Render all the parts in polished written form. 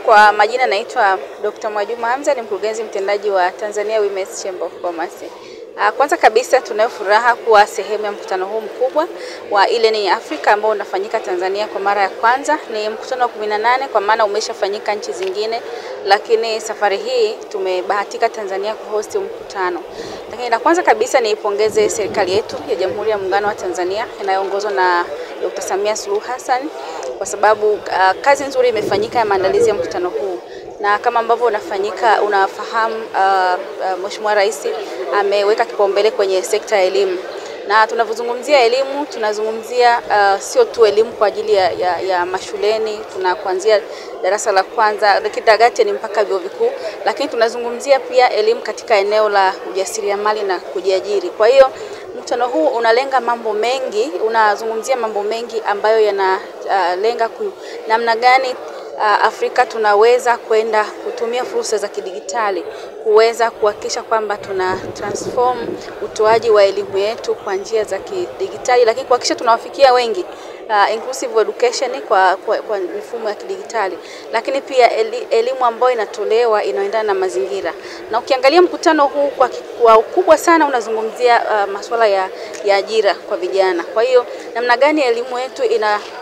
Kwa majina naitwa Dr. Mwajuma Hamza, ni mkurugenzi mtendaji wa Tanzania Women's Chamber of Commerce. Kwanza kabisa tunayo furaha kuwa sehemu ya mkutano huu mkubwa wa e-learning Africa ambao unafanyika Tanzania kwa mara ya kwanza. Ni mkutano wa 18 kwa maana umeshafanyika nchi zingine, lakini safari hii tumebahatika Tanzania kuhost mkutano. Lakini la kwanza kabisa niipongeze serikali yetu ya Jamhuri ya Muungano wa Tanzania inayoongozwa na Dr. Samia Suluhu Hassan kwa sababu kazi nzuri imefanyika ya maandalizi ya mkutano huu. Na kama ambavyo unafahamu Mheshimiwa Rais ameweka kipaumbele kwenye sekta ya elimu. Na tunapozungumzia elimu, tunazungumzia sio tu elimu kwa ajili ya mashuleni, kuanzia darasa la kwanza, kidato ni mpaka vyuo vikuu, lakini tunazungumzia pia elimu katika eneo la ujasiriamali na kujiajiri. Kwa hiyo mkutano huu unalenga mambo mengi, unazungumzia mambo mengi ambayo yanalenga namna gani Afrika tunaweza kwenda kutumia fursa za kidigitali kuweza kuhakikisha kwamba tuna transform utoaji wa elimu yetu kwa njia za kidigitali, lakini kuhakikisha tunawafikia wengi, inclusive education kwa mifumo ya kidigitali, lakini pia elimu ambayo inatolewa inaendana na mazingira. Na ukiangalia mkutano huu kwa ukubwa sana unazungumzia masuala ya ajira kwa vijana. Kwa hiyo namna gani elimu yetu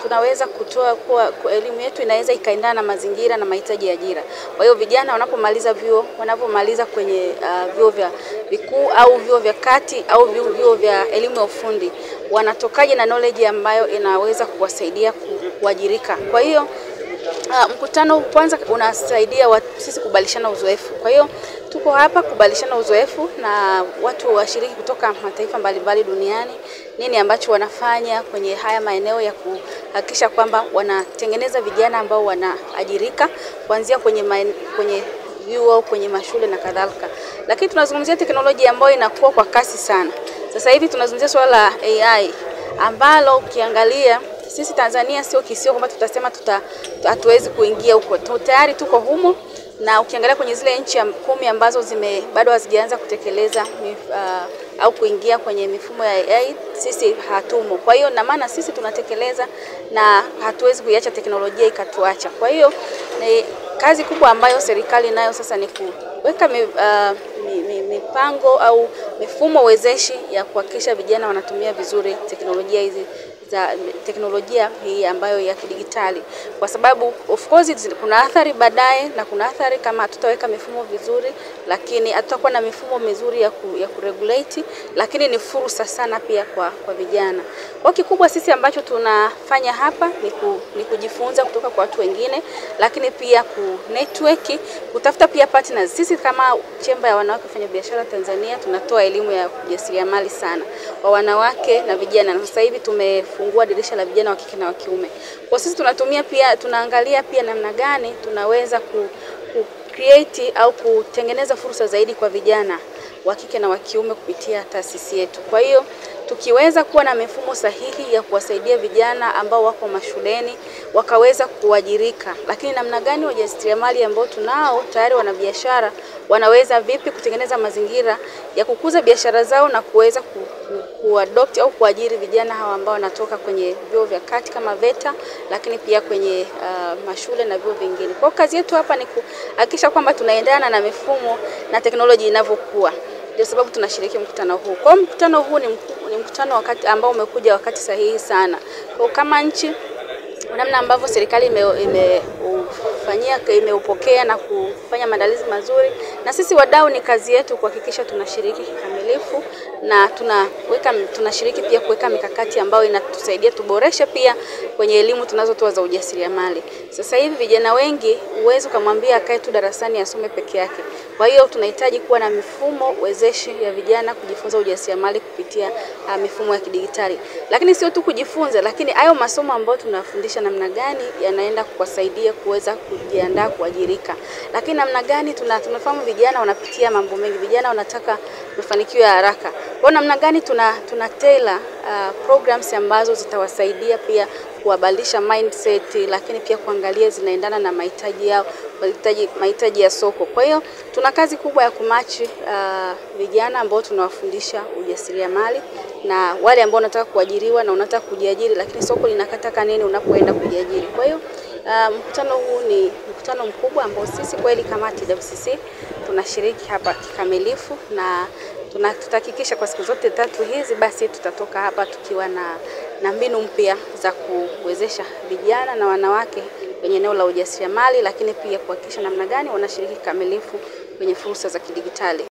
tunaweza kutoa kwa elimu yetu inaweza ikaendana na mazingira na mahitaji ya ajira. Kwa hiyo vijana wanapomaliza kwenye vyuo vya vikuu au vyuo vya kati au vyuo vya elimu ya ufundi, wanatokaje na knowledge ambayo inaweza kuwasaidia kuajirika. Kwa hiyo mkutano kwanza unasaidia sisi kubadilishana uzoefu. Kwa hiyo tuko hapa kubadilishana uzoefu na watu washiriki kutoka mataifa mbalimbali duniani, nini ambacho wanafanya kwenye haya maeneo ya kuhakikisha kwamba wanatengeneza vijana ambao wanaajirika kuanzia kwenye vyuo, kwenye mashule na kadhalika. Lakini tunazungumzia teknolojia ambayo inakuwa kwa kasi sana. Sasa hivi tunazungumzia swala la AI ambalo ukiangalia sisi Tanzania sio kwamba tutasema hatuwezi kuingia huko. Tayari tuko humo, na ukiangalia kwenye zile nchi 10 ambazo bado hazijaanza kutekeleza au kuingia kwenye mifumo ya AI, sisi hatumo. Kwa hiyo na maana sisi tunatekeleza na hatuwezi kuiacha teknolojia ikatuacha. Kwa hiyo ni kazi kubwa ambayo serikali nayo sasa ni kuweka mipango au mifumo wezeshi ya kuhakikisha vijana wanatumia vizuri teknolojia hii ambayo ya kidigitali, kwa sababu of course kuna athari baadaye na kuna athari kama tutaweka mifumo vizuri, lakini hatutakuwa na mifumo mizuri ya kuregulate, lakini ni fursa sana pia kwa vijana. Kwa kikubwa sisi ambacho tunafanya hapa ni kujifunza kutoka kwa watu wengine, lakini pia network, kutafuta pia partners. Sisi kama chemba ya wanawake wafanya biashara Tanzania tunatoa elimu ya ujasiriamali sana kwa wanawake na vijana, na sasa hivi tumefungua dirisha la vijana wa kike na wa kiume. Kwa sisi tunaangalia pia namna gani tunaweza create au kutengeneza fursa zaidi kwa vijana wa kike na wa kiume kupitia taasisi yetu. Kwa hiyo tukiweza kuwa na mifumo sahihi ya kuwasaidia vijana ambao wako mashuleni wakaweza kuajirika, lakini namna gani wajasiriamali ambao tunao tayari wana biashara wanaweza vipi kutengeneza mazingira ya kukuza biashara zao na kuweza kuadopt au kuajiri vijana hawa ambao wanatoka kwenye vyuo vya kati kama VETA, lakini pia kwenye mashule na vyuo vingine. Kwa kazi yetu hapa ni kuhakikisha kwamba tunaendana na mifumo na teknolojia inavyokuwa. Ndio sababu tunashiriki mkutano huu. Kwa mkutano huu ni mkutano ambao umekuja wakati sahihi sana. Kwa kama nchi, namna ambavyo serikali imeupokea na kufanya maandalizi mazuri, na sisi wadau ni kazi yetu kuhakikisha tunashiriki kikamilifu na tunashiriki pia kuweka mikakati ambayo inatusaidia tuboreshe pia kwenye elimu tunazotoa za ujasiriamali. Sasa hivi vijana wengi uwezo kumwambia akae tu darasani asome peke yake. Kwa hiyo tunahitaji kuwa na mifumo wezeshi ya vijana kujifunza ujasiriamali kupitia mifumo ya kidigitali. Lakini sio tu kujifunza, lakini hayo masomo ambayo tunafundisha namna gani yanaenda kuwasaidia kuweza kujiandaa kuajirika. Lakini namna gani tunafahamu vijana wanapitia mambo mengi, vijana wanataka mafanikio ya haraka. Kwa namna gani tunatailor programs ambazo zitawasaidia pia kuwabadilisha mindset, lakini pia kuangalia zinaendana na mahitaji yao, mahitaji ya soko. Kwa hiyo tuna kazi kubwa ya kumachi vijana ambao tunawafundisha ujasiriamali na wale ambao wanataka kuajiriwa na unataka kujiajiri, lakini soko linakataka nini unapoenda kujiajiri. Kwa hiyo Mkutano huu ni mkutano mkubwa ambao sisi kweli kama TWCC tunashiriki hapa kikamilifu, na tutahakikisha kwa siku zote 3 hizi basi tutatoka hapa tukiwa na mbinu mpya za kuwezesha vijana na wanawake kwenye eneo la ujasiriamali, lakini pia kuhakikisha namna gani wanashiriki kikamilifu kwenye fursa za kidigitali.